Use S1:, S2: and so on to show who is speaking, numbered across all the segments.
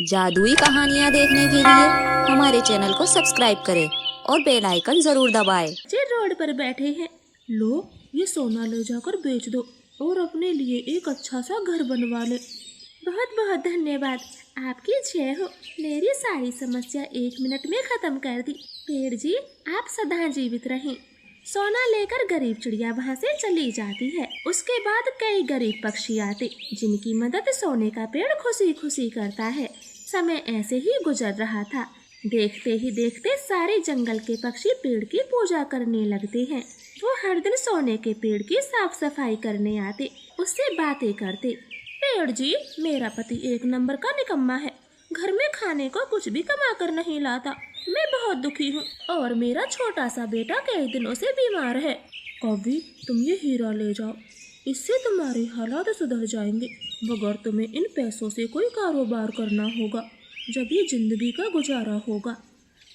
S1: जादुई कहानियाँ देखने के लिए हमारे चैनल को सब्सक्राइब करें और बेल आइकन जरूर दबाएं।
S2: बच्चे रोड पर बैठे हैं। लो, ये सोना ले जाकर बेच दो और अपने लिए एक अच्छा सा घर बनवा ले। बहुत बहुत धन्यवाद, आपकी जय हो। मेरी सारी समस्या 1 मिनट में खत्म कर दी। पेड़ जी, आप सदा जीवित रहें। सोना लेकर गरीब चिड़िया वहाँ से चली जाती है। उसके बाद कई गरीब पक्षी आते, जिनकी मदद सोने का पेड़ खुशी खुशी करता है। समय ऐसे ही गुजर रहा था। देखते ही देखते सारे जंगल के पक्षी पेड़ की पूजा करने लगते हैं। वो हर दिन सोने के पेड़ की साफ सफाई करने आते, उससे बातें करते। पेड़ जी, मेरा पति 1 नंबर का निकम्मा है। घर में खाने को कुछ भी कमा कर नहीं लाता। मैं बहुत दुखी हूँ और मेरा छोटा सा बेटा कई दिनों से बीमार है। कभी तुम ये हीरा ले जाओ, इससे तुम्हारे हालात सुधर जाएंगे। मगर तुम्हें इन पैसों से कोई कारोबार करना होगा, जब ये जिंदगी का गुजारा होगा।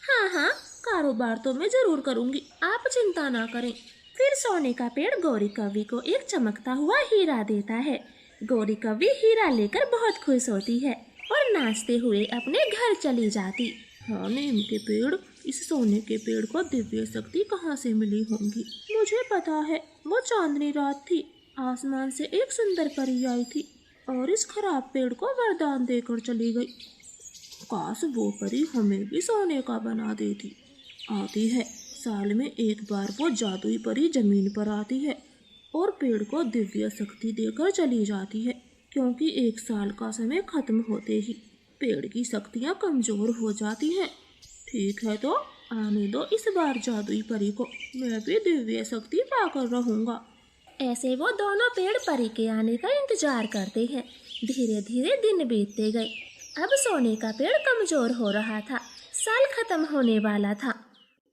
S2: हाँ हाँ, कारोबार तो मैं जरूर करूँगी, आप चिंता ना करें। फिर सोने का पेड़ गौरी कवि को एक चमकता हुआ हीरा देता है। गौरी कवि हीरा लेकर बहुत खुश होती है और नाचते हुए अपने घर चली जाती। हाँ, नीम के पेड़, इस सोने के पेड़ को दिव्य शक्ति कहाँ से मिली होंगी? मुझे पता है, वो चांदनी रात थी। आसमान से एक सुंदर परी आई थी और इस खराब पेड़ को वरदान देकर चली गई। काश वो परी हमें भी सोने का बना देती। आती है, साल में एक बार वो जादुई परी जमीन पर आती है और पेड़ को दिव्य शक्ति देकर चली जाती है, क्योंकि 1 साल का समय खत्म होते ही पेड़ की शक्तियाँ कमजोर हो जाती हैं। ठीक है, तो आने दो इस बार जादुई परी को, मैं भी दिव्य शक्ति पाकर रहूँगा। ऐसे वो दोनों पेड़ परी के आने का इंतजार करते हैं। धीरे धीरे दिन बीतते गए। अब सोने का पेड़ कमजोर हो रहा था, साल खत्म होने वाला था।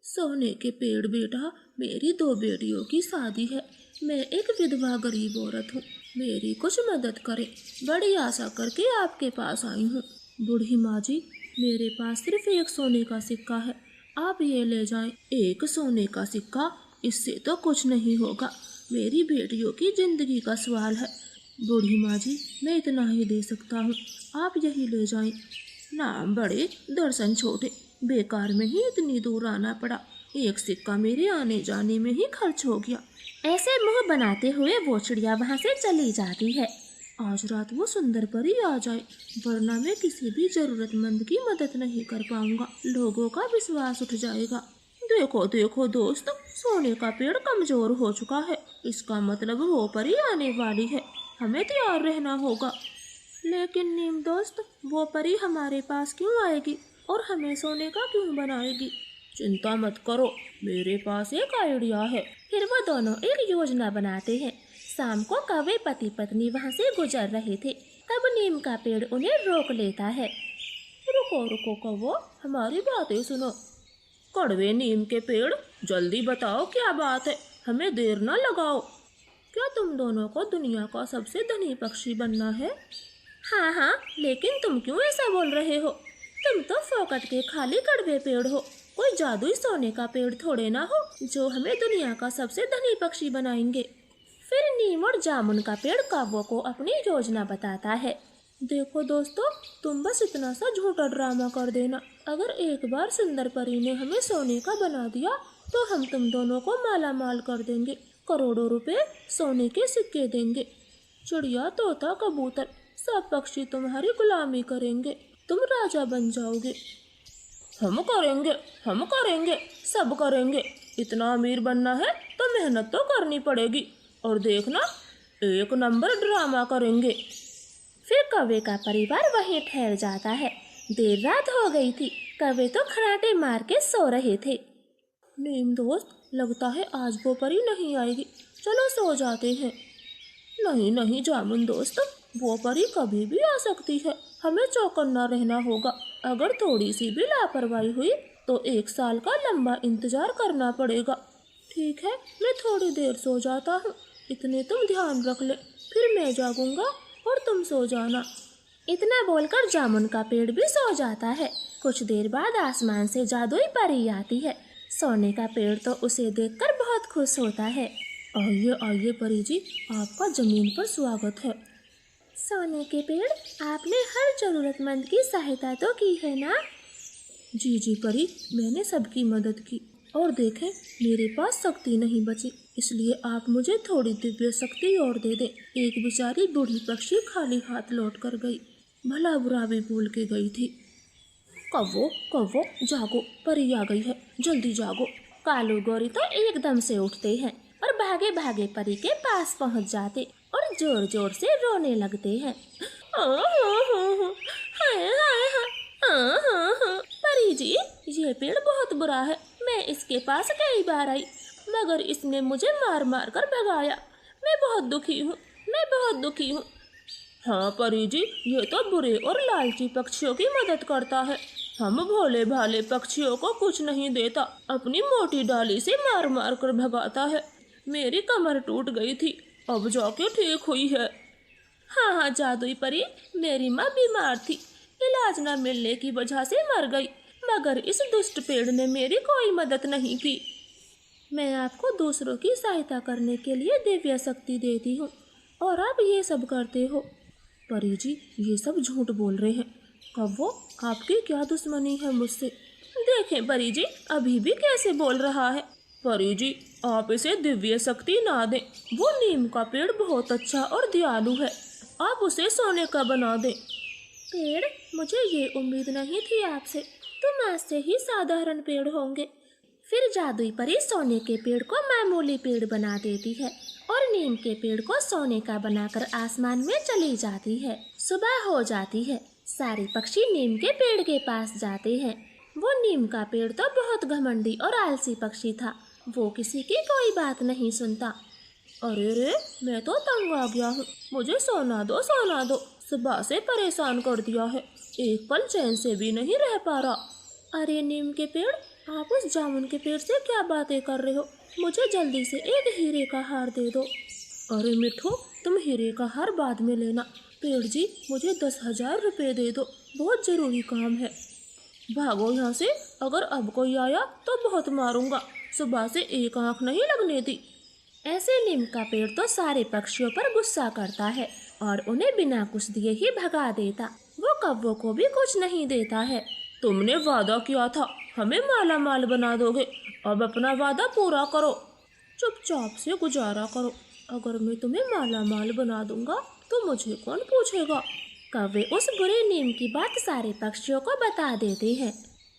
S2: सोने के पेड़ बेटा, मेरी 2 बेटियों की शादी है। मैं एक विधवा गरीब औरत हूँ, मेरी कुछ मदद करें। बड़ी आशा करके आपके पास आई हूँ। बूढ़ी माँ जी, मेरे पास सिर्फ 1 सोने का सिक्का है, आप ये ले जाएं। 1 सोने का सिक्का, इससे तो कुछ नहीं होगा। मेरी बेटियों की जिंदगी का सवाल है। बूढ़ी माँ जी, मैं इतना ही दे सकता हूँ, आप यही ले जाएं। नाम बड़े, दर्शन छोटे, बेकार में ही इतनी दूर आना पड़ा। 1 सिक्का मेरे आने जाने में ही खर्च हो गया। ऐसे मुंह बनाते हुए वो चिड़िया वहाँ से चली जाती है। आज रात वो सुंदर परी आ जाए, वरना मैं किसी भी जरूरतमंद की मदद नहीं कर पाऊंगा। लोगों का विश्वास उठ जाएगा। देखो देखो दोस्त, सोने का पेड़ कमजोर हो चुका है, इसका मतलब वो परी आने वाली है। हमें तैयार रहना होगा। लेकिन नीम दोस्त, वो परी हमारे पास क्यों आएगी और हमें सोने का क्यों बनाएगी? चिंता मत करो, मेरे पास एक आइडिया है। फिर वो दोनों एक योजना बनाते हैं। शाम को कौवे पति पत्नी वहाँ से गुजर रहे थे, तब नीम का पेड़ उन्हें रोक लेता है। रुको रुको कौवो, हमारी बातें सुनो। कड़वे नीम के पेड़, जल्दी बताओ क्या बात है, हमें देर न लगाओ। क्या तुम दोनों को दुनिया का सबसे धनी पक्षी बनना है? हाँ हाँ, लेकिन तुम क्यों ऐसा बोल रहे हो? तुम तो फोकट के खाली कड़वे पेड़ हो, कोई जादुई सोने का पेड़ थोड़े ना हो जो हमें दुनिया का सबसे धनी पक्षी बनाएंगे। फिर नीम और जामुन का पेड़ कौवों को अपनी योजना बताता है। देखो दोस्तों, तुम बस इतना सा झूठा ड्रामा कर देना। अगर एक बार सुंदर परी ने हमें सोने का बना दिया तो हम तुम दोनों को माला माल कर देंगे, करोड़ों रुपए सोने के सिक्के देंगे। चिड़िया, तोता, कबूतर, सब पक्षी तुम्हारी गुलामी करेंगे, तुम राजा बन जाओगे। हम करेंगे, सब करेंगे। इतना अमीर बनना है तो मेहनत तो करनी पड़ेगी, और देखना 1 नंबर ड्रामा करेंगे। फिर कौवे का परिवार वहीं ठहर जाता है। देर रात हो गई थी, कौवे तो खराटे मार के सो रहे थे। नीम दोस्त, लगता है आज वो परी नहीं आएगी, चलो सो जाते हैं। नहीं नहीं जामुन दोस्त, वो परी कभी भी आ सकती है, हमें चौकन्ना रहना होगा। अगर थोड़ी सी भी लापरवाही हुई तो 1 साल का लंबा इंतजार करना पड़ेगा। ठीक है, मैं थोड़ी देर सो जाता हूँ, इतने तुम ध्यान रख ले, फिर मैं जागूंगा और तुम सो जाना। इतना बोलकर जामुन का पेड़ भी सो जाता है। कुछ देर बाद आसमान से जादुई परी आती है। सोने का पेड़ तो उसे देखकर बहुत खुश होता है। आइए आइए परी जी, आपका जमीन पर स्वागत है। सोने के पेड़, आपने हर जरूरतमंद की सहायता तो की है ना?
S3: जी जी परी, मैंने सबकी मदद की और देखें मेरे पास शक्ति नहीं बची, इसलिए आप मुझे थोड़ी दिव्य शक्ति और दे दें। एक बेचारी बूढ़ी पक्षी खाली हाथ लौट कर गई, भला बुरा भी बोल के गई थी। कव्वो कव्वो जागो, परी आ गई है, जल्दी जागो।
S2: कालू गौरी तो एकदम से उठते हैं और भागे भागे परी के पास पहुंच जाते और जोर जोर से रोने लगते हैं। हाय हाय हाय, परी जी, ये पेड़ बहुत बुरा है। मैं इसके पास कई बार आई, मगर इसने मुझे मार मार कर भगाया। मैं बहुत दुखी हूँ, मैं बहुत दुखी हूँ।
S3: हाँ परी जी, ये तो बुरे और लालची पक्षियों की मदद करता है। हम भोले भाले पक्षियों को कुछ नहीं देता, अपनी मोटी डाली से मार मार कर भगाता है। मेरी कमर टूट गई थी, अब जाके ठीक हुई है।
S2: हाँ जादुई परी, मेरी माँ बीमार थी, इलाज न मिलने की वजह से मर गई, मगर इस दुष्ट पेड़ ने मेरी कोई मदद नहीं की। मैं आपको दूसरों की सहायता करने के लिए दिव्य शक्ति देती हूँ और आप ये सब करते हो।
S3: परी जी, ये सब झूठ बोल रहे हैं। कव्वो, आपकी क्या दुश्मनी है मुझसे?
S2: देखें परी जी, अभी भी कैसे बोल रहा है।
S3: परी जी, आप इसे दिव्य शक्ति ना दें। वो नीम का पेड़ बहुत अच्छा और दयालु है, आप उसे सोने का बना दें।
S2: पेड़, मुझे ये उम्मीद नहीं थी आपसे, तुम आज से ही साधारण पेड़ होंगे। फिर जादुई परी सोने के पेड़ को मामूली पेड़ बना देती है और नीम के पेड़ को सोने का बनाकर आसमान में चली जाती है। सुबह हो जाती है, सारे पक्षी नीम के पेड़ के पास जाते हैं। वो नीम का पेड़ तो बहुत घमंडी और आलसी पक्षी था, वो किसी की कोई बात नहीं सुनता।
S3: अरे रे, मैं तो तंग आ गया हूँ, मुझे सोना दो सोना दो, सुबह से परेशान कर दिया है, एक पल चैन से भी नहीं रह पा रहा।
S2: अरे नीम के पेड़, आप उस जामुन के पेड़ से क्या बातें कर रहे हो? मुझे जल्दी से एक हीरे का हार दे दो।
S3: अरे मिठू, तुम हीरे का हार बाद में लेना, पेड़ जी मुझे 10,000 रुपये दे दो, बहुत जरूरी काम है। भागो यहाँ से, अगर अब कोई आया तो बहुत मारूंगा, सुबह से एक आंख नहीं लगने दी।
S2: ऐसे नीम का पेड़ तो सारे पक्षियों पर गुस्सा करता है और उन्हें बिना कुछ दिए ही भगा देता। वो कव्वों को भी कुछ नहीं देता है।
S3: तुमने वादा किया था हमें माला माल बना दोगे, अब अपना वादा पूरा करो, चुपचाप से गुजारा करो। अगर मैं तुम्हें माला माल बना दूंगा तो मुझे कौन पूछेगा।
S2: कौवे उस बुरे नीम की बात सारे पक्षियों को बता देते हैं।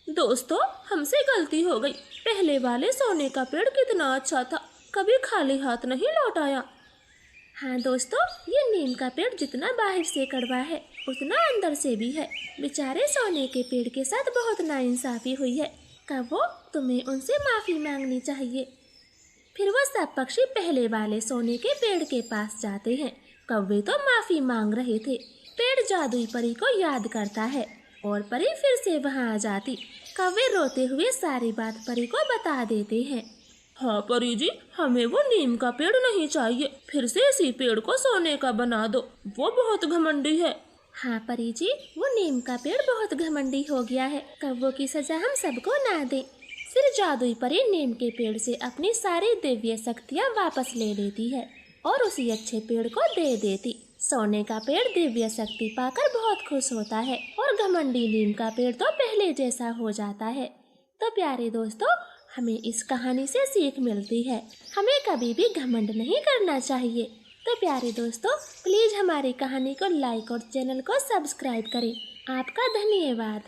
S2: दोस्तों, हमसे गलती हो गई, पहले वाले सोने का पेड़ कितना अच्छा था, कभी खाली हाथ नहीं लौट आया। हाँ दोस्तों, ये नीम का पेड़ जितना बाहर से कड़वा है उतना अंदर से भी है। बेचारे सोने के पेड़ के साथ बहुत नाइंसाफी हुई है। कव्वो, तुम्हें उनसे माफी मांगनी चाहिए। फिर वो सब पक्षी पहले वाले सोने के पेड़ के पास जाते हैं। कौवे तो माफी मांग रहे थे। पेड़ जादुई परी को याद करता है और परी फिर से वहाँ आ जाती। कौवे रोते हुए सारी बात परी को बता देते हैं।
S3: हाँ परी जी, हमें वो नीम का पेड़ नहीं चाहिए, फिर से इसी पेड़ को सोने का बना दो, वो बहुत घमंडी है।
S2: हाँ परी जी, वो नीम का पेड़ बहुत घमंडी हो गया है, कौवों की सजा हम सबको ना दें। फिर जादुई परी नीम के पेड़ से अपनी सारी दिव्य शक्तियाँ वापस ले लेती है और उसी अच्छे पेड़ को दे देती। सोने का पेड़ दिव्य शक्ति पाकर बहुत खुश होता है और घमंडी नीम का पेड़ तो पहले जैसा हो जाता है। तो प्यारे दोस्तों, हमें इस कहानी से सीख मिलती है, हमें कभी भी घमंड नहीं करना चाहिए। तो प्यारे दोस्तों, प्लीज हमारी कहानी को लाइक और चैनल को सब्सक्राइब करें। आपका धन्यवाद।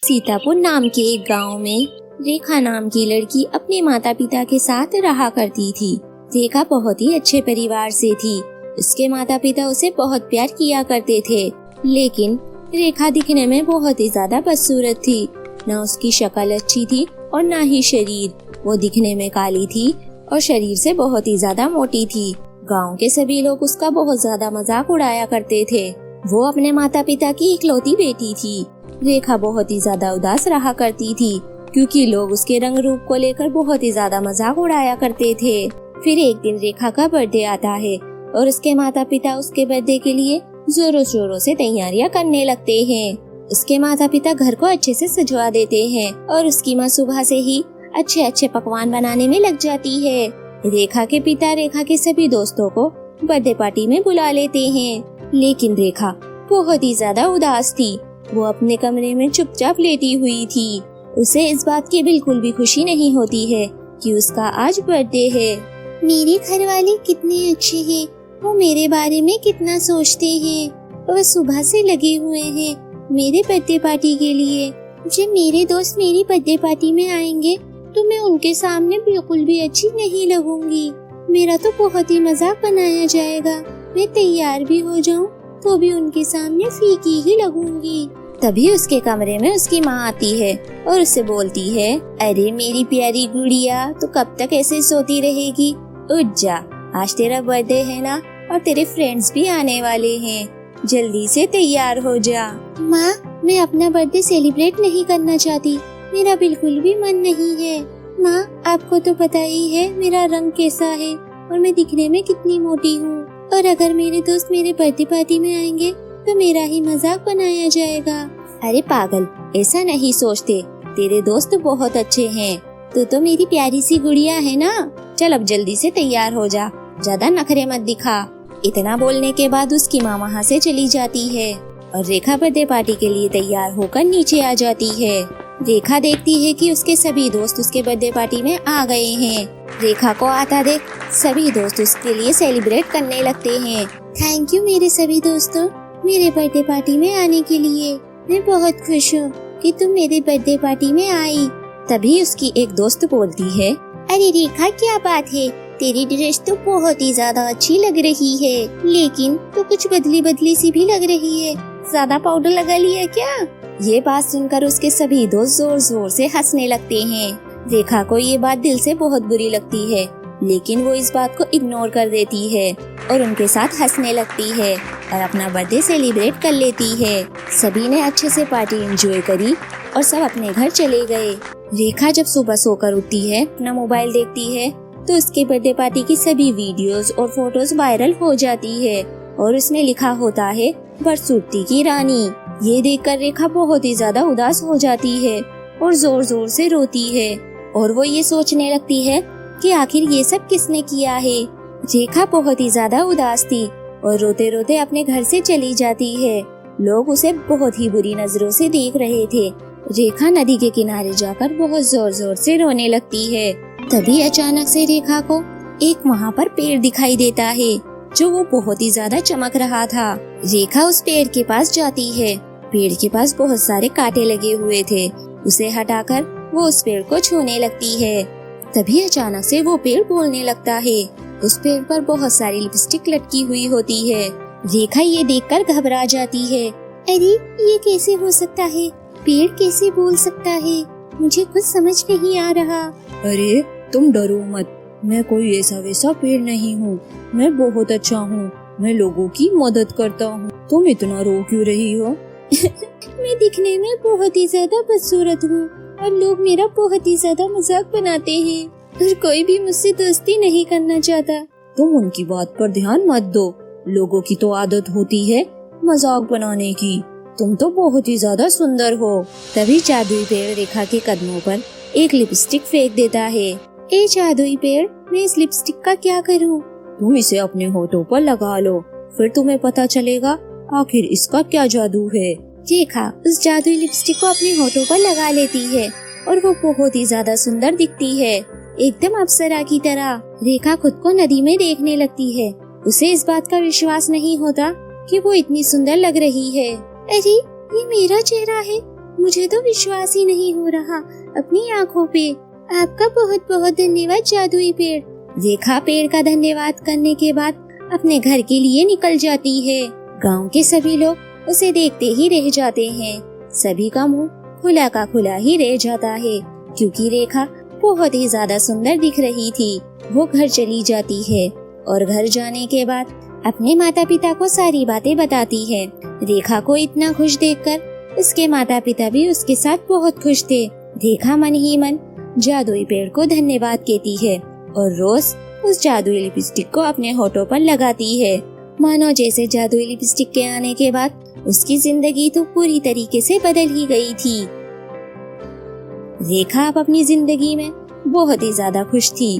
S1: सीतापुर नाम के एक गांव में रेखा नाम की लड़की अपने माता पिता के साथ रहा करती थी। रेखा बहुत ही अच्छे परिवार से थी। उसके माता पिता उसे बहुत प्यार किया करते थे, लेकिन रेखा दिखने में बहुत ही ज्यादा बदसूरत थी। न उसकी शक्ल अच्छी थी और न ही शरीर। वो दिखने में काली थी और शरीर से बहुत ही ज्यादा मोटी थी। गांव के सभी लोग उसका बहुत ज्यादा मजाक उड़ाया करते थे। वो अपने माता पिता की इकलौती बेटी थी। रेखा बहुत ही ज्यादा उदास रहा करती थी क्योंकि लोग उसके रंग रूप को लेकर बहुत ही ज्यादा मजाक उड़ाया करते थे। फिर एक दिन रेखा का बर्थडे आता है और उसके माता पिता उसके बर्थडे के लिए जोरों शोरों से तैयारियां करने लगते हैं। उसके माता पिता घर को अच्छे से सजवा देते हैं और उसकी माँ सुबह से ही अच्छे अच्छे पकवान बनाने में लग जाती है। रेखा के पिता रेखा के सभी दोस्तों को बर्थडे पार्टी में बुला लेते हैं। लेकिन रेखा बहुत ही ज्यादा उदास थी। वो अपने कमरे में चुपचाप लेटी हुई थी। उसे इस बात की बिल्कुल भी खुशी नहीं होती है कि उसका आज बर्थडे है। मेरे घर वाले कितने अच्छे हैं, वो मेरे बारे में कितना सोचते हैं। वो सुबह से लगे हुए हैं मेरे बर्थडे पार्टी के लिए। जब मेरे दोस्त मेरी बर्थडे पार्टी में आएंगे तो मैं उनके सामने बिल्कुल भी अच्छी नहीं लगूंगी। मेरा तो बहुत ही मजाक बनाया जाएगा। मैं तैयार भी हो जाऊं तो भी उनके सामने फीकी ही लगूंगी। तभी उसके कमरे में उसकी माँ आती है और उससे बोलती है, अरे मेरी प्यारी गुड़िया, तो कब तक ऐसे सोती रहेगी? उठ जा, आज तेरा बर्थडे है ना, और तेरे फ्रेंड्स भी आने वाले हैं। जल्दी से तैयार हो जा। माँ, मैं अपना बर्थडे सेलिब्रेट नहीं करना चाहती। मेरा बिल्कुल भी मन नहीं है। माँ, आपको तो पता ही है मेरा रंग कैसा है और मैं दिखने में कितनी मोटी हूँ। और अगर मेरे दोस्त मेरे बर्थडे पार्टी में आएंगे तो मेरा ही मजाक बनाया जाएगा। अरे पागल, ऐसा नहीं सोचते। तेरे दोस्त बहुत अच्छे हैं। तू तो मेरी प्यारी सी गुड़िया है ना। चल अब जल्दी से तैयार हो जा, ज्यादा नखरे मत दिखा। इतना बोलने के बाद उसकी माँ वहाँ से चली जाती है और रेखा बर्थडे पार्टी के लिए तैयार होकर नीचे आ जाती है। रेखा देखती है कि उसके सभी दोस्त उसके बर्थडे पार्टी में आ गए हैं। रेखा को आता देख सभी दोस्त उसके लिए सेलिब्रेट करने लगते हैं। थैंक यू मेरे सभी दोस्तों, मेरे बर्थडे पार्टी में आने के लिए। मैं बहुत खुश हूँ कि तुम मेरे बर्थडे पार्टी में आई। तभी उसकी एक दोस्त बोलती है, अरे रेखा, क्या बात है, तेरी ड्रेस तो बहुत ही ज्यादा अच्छी लग रही है, लेकिन तो कुछ बदली बदली सी भी लग रही है। ज्यादा पाउडर लगा लिया क्या? ये बात सुनकर उसके सभी दोस्त जोर जोर से हंसने लगते हैं। रेखा को ये बात दिल से बहुत बुरी लगती है, लेकिन वो इस बात को इग्नोर कर देती है और उनके साथ हंसने लगती है और अपना बर्थडे सेलिब्रेट कर लेती है। सभी ने अच्छे से पार्टी एंजॉय करी और सब अपने घर चले गए। रेखा जब सुबह सोकर उठती है, अपना मोबाइल देखती है तो उसके बर्थडे पार्टी की सभी वीडियोस और फोटोज वायरल हो जाती है और उसमें लिखा होता है, बरसूती की रानी। ये देखकर रेखा बहुत ही ज्यादा उदास हो जाती है और जोर जोर से रोती है और वो ये सोचने लगती है कि आखिर ये सब किसने किया है। रेखा बहुत ही ज्यादा उदास थी और रोते रोते अपने घर से चली जाती है। लोग उसे बहुत ही बुरी नजरों से देख रहे थे। रेखा नदी के किनारे जाकर बहुत जोर जोर से रोने लगती है। तभी अचानक से रेखा को एक वहाँ पर पेड़ दिखाई देता है जो वो बहुत ही ज्यादा चमक रहा था। रेखा उस पेड़ के पास जाती है। पेड़ के पास बहुत सारे कांटे लगे हुए थे। उसे हटाकर वो उस पेड़ को छूने लगती है। तभी अचानक से वो पेड़ बोलने लगता है। उस पेड़ पर बहुत सारी लिपस्टिक लटकी हुई होती है। रेखा ये देखकर घबरा जाती है। अरे ये कैसे हो सकता है? पेड़ कैसे बोल सकता है? मुझे कुछ समझ नहीं आ रहा।
S4: अरे तुम डरो मत, मैं कोई ऐसा वैसा पेड़ नहीं हूँ। मैं बहुत अच्छा हूँ, मैं लोगों की मदद करता हूँ। तुम इतना रो क्यों रही हो?
S1: मैं दिखने में बहुत ही ज्यादा बदसूरत हूँ और लोग मेरा बहुत ही ज्यादा मजाक बनाते हैं और कोई भी मुझसे दोस्ती नहीं करना चाहता।
S4: तुम उनकी बात पर ध्यान मत दो। लोगों की तो आदत होती है मजाक बनाने की। तुम तो बहुत ही ज्यादा सुंदर हो।
S1: तभी जादुई पेड़ रेखा के कदमों पर एक लिपस्टिक फेंक देता है। ए जादुई पेड़, मैं इस लिपस्टिक का क्या करूँ?
S4: तुम इसे अपने होठों पर लगा लो, फिर तुम्हें पता चलेगा आखिर इसका क्या जादू है।
S1: रेखा उस जादुई लिपस्टिक को अपने होठों पर लगा लेती है और वो बहुत ही ज्यादा सुंदर दिखती है, एकदम अप्सरा की तरह। रेखा खुद को नदी में देखने लगती है। उसे इस बात का विश्वास नहीं होता कि वो इतनी सुंदर लग रही है। अरे ये मेरा चेहरा है, मुझे तो विश्वास ही नहीं हो रहा अपनी आँखों पे। आपका बहुत बहुत धन्यवाद जादुई पेड़। रेखा पेड़ का धन्यवाद करने के बाद अपने घर के लिए निकल जाती है। गांव के सभी लोग उसे देखते ही रह जाते हैं। सभी का मुंह खुला का खुला ही रह जाता है क्योंकि रेखा बहुत ही ज्यादा सुंदर दिख रही थी। वो घर चली जाती है और घर जाने के बाद अपने माता पिता को सारी बातें बताती है। रेखा को इतना खुश देखकर उसके माता पिता भी उसके साथ बहुत खुश थे। रेखा मन ही मन जादुई पेड़ को धन्यवाद कहती है और रोज उस जादुई लिपस्टिक को अपने होठों पर लगाती है। मानो जैसे जादुई लिपस्टिक के आने के बाद उसकी जिंदगी तो पूरी तरीके से बदल ही गई थी। रेखा अब अपनी जिंदगी में बहुत ही ज्यादा खुश थी।